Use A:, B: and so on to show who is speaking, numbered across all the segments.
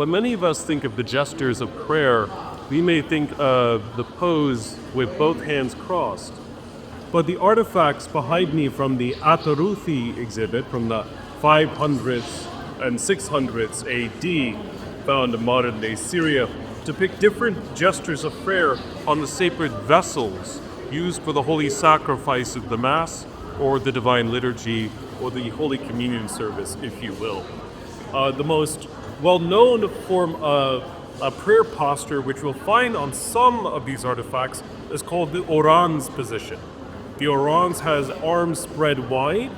A: when many of us think of the gestures of prayer, we may think of the pose with both hands crossed. But the artifacts behind me from the Ataruthi exhibit from the 500s and 600s AD, found in modern-day Syria, depict different gestures of prayer on the sacred vessels used for the holy sacrifice of the Mass or the Divine Liturgy or the Holy Communion service, if you will. The most well-known form of a prayer posture, which we'll find on some of these artifacts, is called the Orans position. The Orans has arms spread wide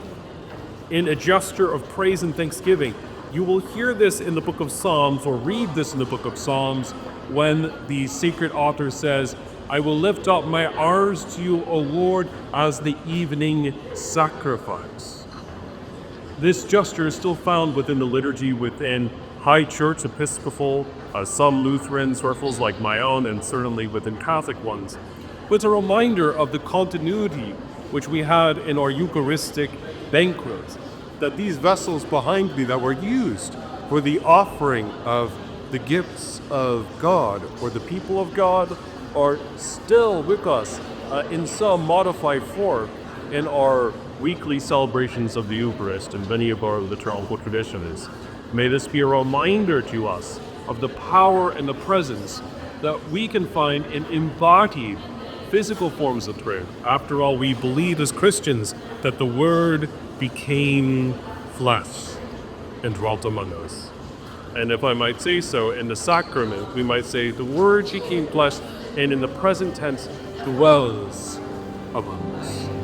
A: in a gesture of praise and thanksgiving. You will hear this in the book of Psalms, or read this in the book of Psalms, when the sacred author says, I will lift up my arms to you, O Lord, as the evening sacrifice. This gesture is still found within the liturgy within High Church Episcopal, some Lutheran circles like my own, and certainly within Catholic ones. But it's a reminder of the continuity which we had in our Eucharistic banquets, that these vessels behind me that were used for the offering of the gifts of God or the people of God are still with us in some modified form in our weekly celebrations of the Eucharist and many of our liturgical traditions. May this be a reminder to us of the power and the presence that we can find in embodied physical forms of prayer. After all, we believe as Christians that the Word became flesh and dwelt among us. And if I might say so, in the sacrament, we might say the Word became flesh and in the present tense dwells among us.